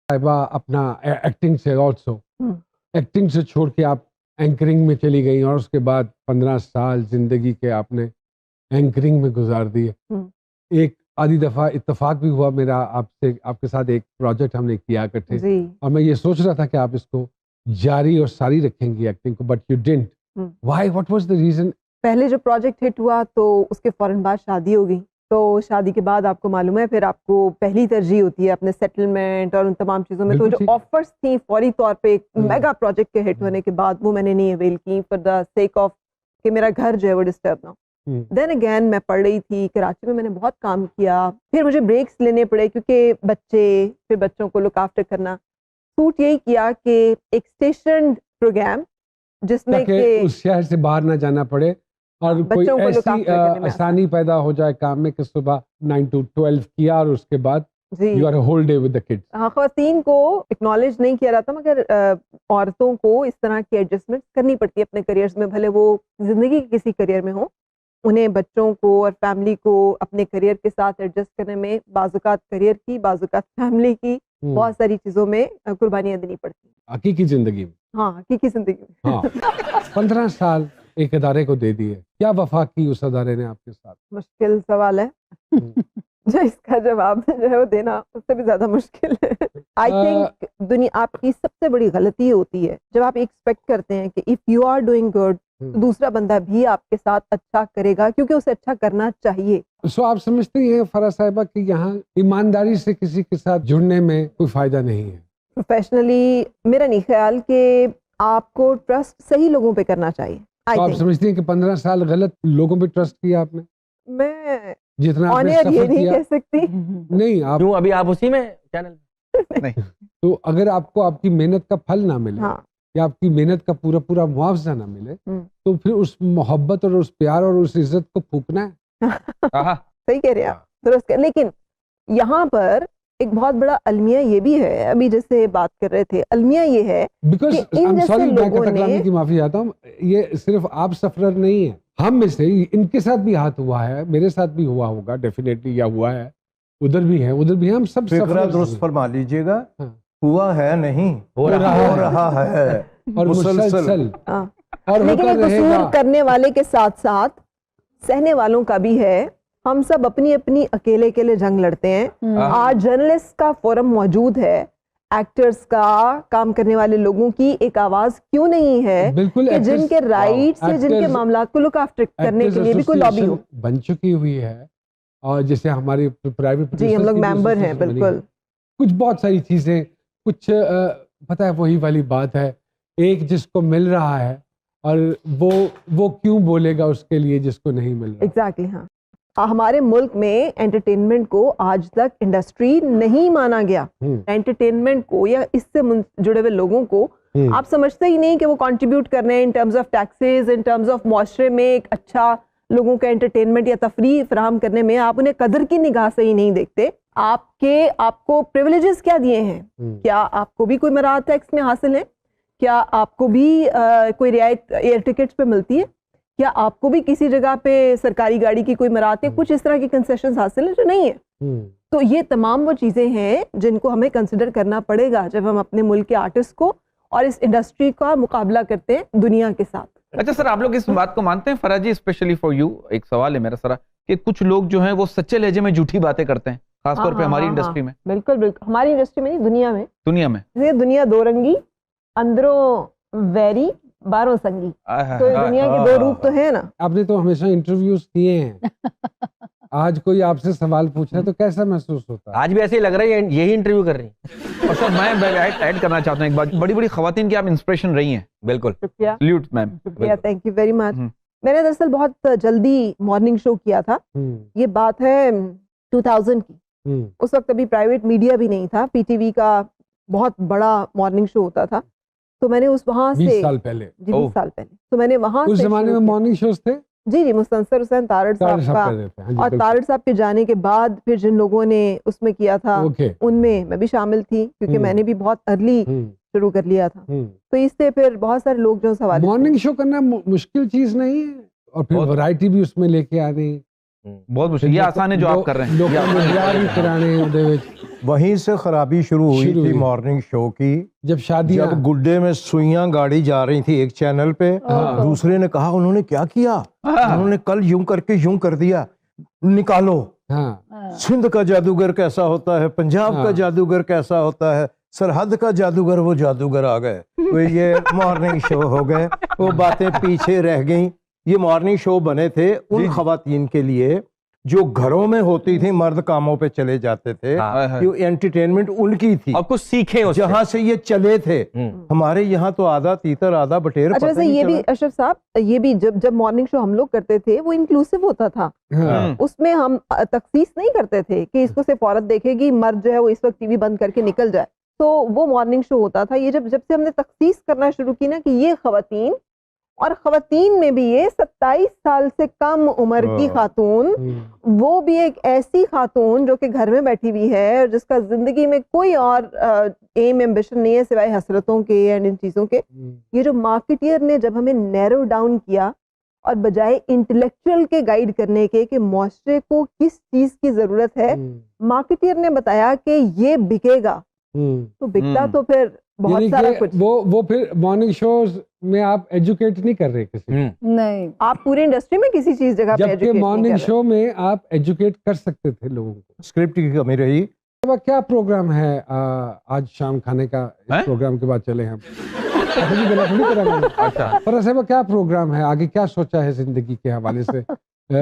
साहिबा अपना एक्टिंग से ऑल्सो एक्टिंग से छोड़ के आप एंकरिंग में चली गई और उसके बाद 15 साल जिंदगी के आपने एंकरिंग में गुजार दिए। एक आधी दफा इत्तेफाक भी हुआ मेरा आपसे, आपके साथ एक प्रोजेक्ट हमने किया इकट्ठे और मैं ये सोच रहा था कि आप इसको जारी और सारी रखेंगी एक्टिंग को, but you didn't. Why, what was the reason? पहले जो प्रोजेक्ट हिट हुआ तो उसके फौरन बाद शादी हो गई, तो शादी के बाद आपको मालूम है फिर आपको पहली तरजीह होती है अपने सेटलमेंट और उन तमाम चीज़ों में। तो जो ऑफर्स थी फौरी तौर पे एक मेगा प्रोजेक्ट के हिट होने के बाद वो मैंने नहीं अवेल की फॉर द सेक ऑफ कि मेरा घर जो है वो डिस्टर्ब ना हो। देन अगेन मैं पढ़ रही थी कराची में, मैंने बहुत काम किया, फिर मुझे ब्रेक्स लेने पड़े क्योंकि बच्चे, फिर बच्चों को लुक आफ्टर करना। सूट यही किया कि एक स्टेशन प्रोग्राम जिसमें कि उस शहर से बाहर ना जाना पड़े और कोई ऐसी आसानी पैदा हो जाए काम में कि सुबह 9 to 12 किया और उसके बाद you are whole day with the kids. हाँ, ख्वातीन को एक्नॉलेज नहीं किया जाता मगर औरतों को इस तरह की एडजस्टमेंट करनी पड़ती है अपने करियर्स में, भले वो जिंदगी के किसी करियर में हो। उन्हें बच्चों को और फैमिली को अपने करियर के साथ एडजस्ट करने में बाज़-औक़ात करियर की, बाज़-औक़ात फैमिली की, बहुत सारी चीज़ों में कुर्बानियाँ देनी पड़ती हैं हकीकी जिंदगी में। हाँ, हकीकी जिंदगी में। हाँ। 15 साल एक अदारे को दे दिए, क्या वफा की उस अदारे ने आपके साथ? मुश्किल सवाल है जो इसका जवाब जो है वो देना उससे भी ज्यादा मुश्किल है। आई थिंक दुनिया आपकी सबसे बड़ी गलती होती है जब आप एक्सपेक्ट करते हैं कि if you are doing good तो दूसरा बंदा भी आपके साथ अच्छा करेगा क्योंकि उसे अच्छा करना चाहिए। सो आप समझते हैं फराह साहिबा कि यहाँ ईमानदारी से किसी के साथ जुड़ने में कोई फायदा नहीं है? प्रोफेशनली मेरा नहीं ख्याल कि आपको ट्रस्ट सही लोगों पे करना चाहिए। तो आप समझती हैं कि 15 साल गलत लोगों पे ट्रस्ट किया आपने? मैं जितना आपने ये सफर नहीं किया कह सकती। नहीं आप क्यों अभी आप उसी में चैनल नहीं तो अगर आपको आपकी मेहनत का फल ना मिले या आपकी मेहनत का पूरा पूरा मुआवजा ना मिले तो फिर उस मोहब्बत और उस प्यार और उस इज्जत को फूकना है। सही कह रहे हैं आप, दुरुस्त। लेकिन यहाँ पर एक बहुत बड़ा अलमिया ये भी है, अभी जैसे बात कर रहे थे, अलमिया ये है बिकॉज मैं की माफी चाहता हूँ, ये सिर्फ आप सफरर नहीं है, हम में से इनके साथ भी हाथ हुआ है, मेरे साथ भी हुआ होगा डेफिनेटली, या हुआ है, उधर भी है, उधर भी है, हम सब फिक्रा दुरुस्त फरमा लीजिएगा। हुआ है नहीं, हो रहा है और मुसलसल और लेकिन कसूर करने वाले के साथ साथ सहने वालों का भी है। हम सब अपनी अपनी अकेले अकेले जंग लड़ते हैं। आज जर्नलिस्ट का फोरम मौजूद है, एक्टर्स का, काम करने वाले लोगों की एक आवाज क्यों नहीं है कि जिनके राइट्स से, जिनके मामलात को लुक आफ्टर करने के लिए भी कोई लॉबी हो बन चुकी हुई है। और जैसे हमारी प्राइवेट जी हम लोग मेंबर हैं, बिल्कुल कुछ बहुत सारी चीजें, कुछ पता है वही वाली बात है, एक जिसको मिल रहा है और वो क्यों बोलेगा उसके लिए जिसको नहीं मिल रहा। एग्जैक्टली हाँ, हमारे मुल्क में एंटरटेनमेंट को आज तक इंडस्ट्री नहीं माना गया। एंटरटेनमेंट को या इससे जुड़े हुए लोगों को आप समझते ही नहीं कि वो कंट्रीब्यूट कर रहे हैं in terms of taxes, in terms of मुआशरे में एक अच्छा लोगों का एंटरटेनमेंट या तफरीह फराहम करने में। आप उन्हें कदर की निगाह से ही नहीं देखते। आपको प्रिविलेजेस क्या दिए हैं? क्या आपको भी कोई मराहत टैक्स में हासिल है? क्या आपको भी कोई रियायत एयर टिकट्स पे मिलती है? क्या आपको भी किसी जगह पे सरकारी गाड़ी की कोई मराहत है? कुछ इस तरह की कंसेशंस हासिल है जो नहीं है। तो ये तमाम वो चीजें हैं जिनको हमें कंसिडर करना पड़ेगा जब हम अपने मुल्क के आर्टिस्ट को और इस इंडस्ट्री का मुकाबला करते हैं दुनिया के साथ। अच्छा सर, आप लोग इस बात को मानते हैं फराह जी, स्पेशली फॉर यू एक सवाल है मेरा सर, कि कुछ लोग जो हैं वो सच्चे लहजे में झूठी बातें करते हैं, खासतौर पे हमारी इंडस्ट्री में? बिल्कुल बिल्कुल, हमारी इंडस्ट्री में नहीं, दुनिया में। दुनिया दो रंगी, अंदरों वैरी, बारों संगी। तो दुनिया के दो रूप तो है ना। आपने तो हमेशा इंटरव्यूज किए हैं आज कोई आपसे सवाल पूछ रहा है तो कैसा महसूस होता है? आज भी ऐसे ही लग रहा है यही इंटरव्यू कर रही है। और सर मैं ऐड करना चाहता हूँ एक बात, बड़ी बड़ी खवातीन की आप इंस्पिरेशन रही हैं। बिल्कुल, salute ma'am, thank you very much. मैंने दरअसल बहुत जल्दी मॉर्निंग शो किया था, ये बात है 2000 की। उस वक्त अभी प्राइवेट मीडिया भी नहीं था, पीटीवी का बहुत बड़ा मॉर्निंग शो होता था। तो मैंने वहां से 20 साल पहले, 20 साल पहले, तो मैंने वहां उस जमाने में मॉर्निंग शोज थे। जी मुस्तनसर हुसैन तारड़ साहब का, और तारड़ साहब के जाने के बाद फिर जिन लोगों ने उसमें किया था उनमें मैं भी शामिल थी, क्योंकि मैंने भी बहुत अर्ली शुरू कर लिया था। तो इससे फिर बहुत सारे लोग जो सवाल, मॉर्निंग शो करना मुश्किल चीज नहीं है, और फिर वैरायटी भी उसमें लेके आनी, बहुत मुश्किल, ये आसान है जो आप कर रहे हैं। लोगों में प्यार ही कराने ਉਹਦੇ ਵਿੱਚ वहीं से खराबी शुरू हुई थी मॉर्निंग शो की। जब शादियां, जब गुड्डे में सुइयां गाड़ी जा रही थी एक चैनल पे, दूसरे ने कहा उन्होंने क्या किया, उन्होंने कल यूं करके यूं कर दिया, निकालो। सिंध का जादूगर कैसा होता है, पंजाब का जादूगर कैसा होता है, सरहद का जादूगर, वो जादूगर आ गए, वो ये मॉर्निंग शो हो गए, वो बातें पीछे रह गईं। ये मॉर्निंग शो बने थे उन खवातीन के लिए जो घरों में होती थी, मर्द कामों पे चले जाते थे, ये एंटरटेनमेंट उनकी थी और कुछ सीखे उससे। जहाँ से ये चले थे। हमारे यहाँ तो आधा तीतर आधा बटेर। अच्छा, वैसे ये भी अशरफ साहब, ये भी जब मॉर्निंग शो हम लोग करते थे वो इंक्लूसिव होता था। उसमें हम तखसीस नहीं करते थे कि इसको सिर्फ औरत देखेगी, मर्द जो है वो इस वक्त टीवी बंद करके निकल जाए, तो वो मॉर्निंग शो होता था। ये जब से हमने तखसीस करना शुरू की ना कि ये खवातीन, और खवातीन में भी ये 27 साल से कम उम्र की खातून, वो भी एक ऐसी खातून जो कि घर में बैठी हुई है और जिसका जिंदगी में कोई और एम एम्बिशन नहीं है सिवाय हसरतों के एंड इन चीज़ों के। ये जो मार्केटियर ने जब हमें नैरो डाउन किया और बजाय इंटेलेक्चुअल के गाइड करने के कि मुआशरे को किस चीज़ की ज़रूरत है, मार्केटियर ने बताया कि ये बिकेगा, तो बिकता तो फिर बहुत सारा कुछ। वो फिर मॉर्निंग शोज में आप एजुकेट नहीं कर रहे किसी, नहीं, आप पूरी इंडस्ट्री में किसी चीज जगह पे एजुकेट नहीं कर रहे। जबकि मॉर्निंग शो में आप एजुकेट कर सकते थे लोगों को। स्क्रिप्ट की कमी रही। क्या प्रोग्राम है आज शाम खाने का? इस प्रोग्राम के बाद चले हम। अच्छा, पर ऐसे क्या प्रोग्राम है आगे, क्या सोचा है जिंदगी के हवाले से?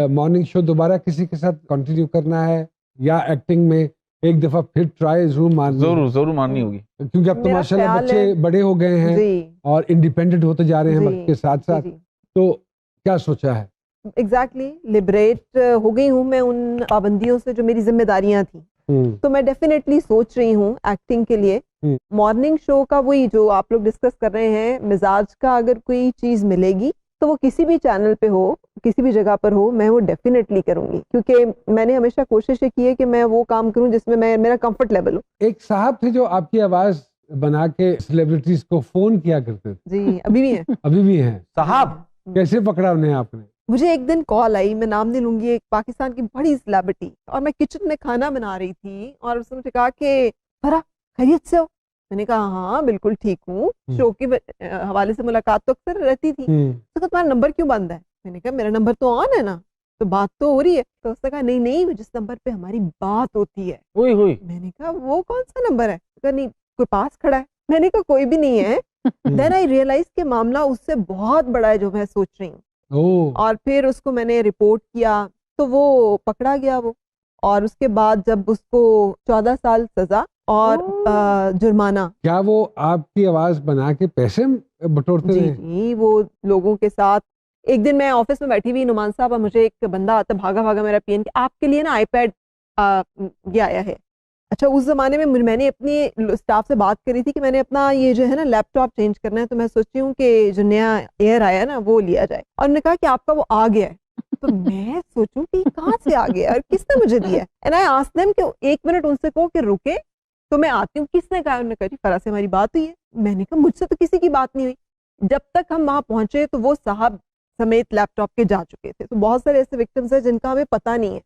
मॉर्निंग शो दोबारा किसी के साथ कंटिन्यू करना है या एक्टिंग में एक दफा फिर ट्राई जरूर मारनी होगी, क्योंकि अब तो माशाल्लाह बच्चे बड़े हो गए हैं और इंडिपेंडेंट होते जा रहे हैं वक्त के साथ साथ, तो क्या सोचा है? एग्जैक्टली लिबरेट हो गई हूँ मैं उन पाबंदियों से जो मेरी जिम्मेदारियां थी, तो मैं डेफिनेटली सोच रही हूँ एक्टिंग के लिए मॉर्निंग शो का वही जो आप लोग डिस्कस कर रहे हैं मिजाज का, अगर कोई चीज मिलेगी तो वो किसी भी चैनल पे हो, किसी भी जगह पर हो, मैं वो डेफिनेटली करूंगी, क्योंकि मैंने हमेशा कोशिश की है कि मैं वो काम करूं जिसमें मेरा कंफर्ट लेवल हो। एक साहब थे जो आपकी आवाज बना के सेलिब्रिटीज को फोन किया करते थे। जी, अभी भी हैं। अभी भी हैं साहब? कैसे पकड़ा उन्हें आपने? मुझे एक दिन कॉल आई, मैं नाम नहीं लूंगी, एक पाकिस्तान की बड़ी सेलिब्रिटी, और मैं किचन में खाना बना रही थी और उसने मुझे कहा कि फरा खैरियत से हो? मैंने कहा हाँ बिल्कुल ठीक हूँ, शो के हवाले से मुलाकात तो अक्सर रहती थी। तो तुम्हारा नंबर क्यों बंद है? मैंने कहा मेरा नंबर तो ऑन है ना, तो बात तो हो रही है। तो उसने कहा नहीं, जिस नंबर पे हमारी बात होती है। मैंने कहा वो कौन सा नंबर है? कहा नहीं, कोई पास खड़ा है। मैंने कहा कोई भी नहीं है। देन आई रियलाइज कि मामला उससे बहुत बड़ा है जो मैं सोच रही हूँ, और फिर उसको मैंने रिपोर्ट किया तो वो पकड़ा गया वो, और उसके बाद जब उसको 14 साल सजा और जुर्माना। क्या वो आपकी आवाज बना के पैसे बटोरते रहे? जी, वो लोगों के साथ। एक दिन मैं ऑफिस में बैठी हुई, नुमान साहब, और मुझे एक बंदा आता भागा मेरा पीएन, आपके लिए ना आईपैड ये आया है। अच्छा, उस जमाने में मैंने अपनी स्टाफ से बात करी थी कि मैंने अपना ये जो है ना लैपटॉप चेंज करना है, तो मैं सोच रही हूँ कि जो नया एयर आया ना वो लिया जाए, और उन्होंने कहा कि आपका वो आ गया है। तो मैं सोचूं कि कहाँ से आ गया और किसने मुझे दिया? एंड आई आस्क्ड देम कि 1 मिनट उनसे कहो कि रुके तो मैं आती हूँ। किसने कहा? उन्होंने कहा फरा से हमारी बात हुई है। मैंने कहा मुझसे तो किसी की बात नहीं हुई। जब तक हम वहां पहुंचे तो वो साहब समेत लैपटॉप के जा चुके थे। तो बहुत सारे ऐसे विक्टिम्स हैं जिनका हमें पता नहीं है।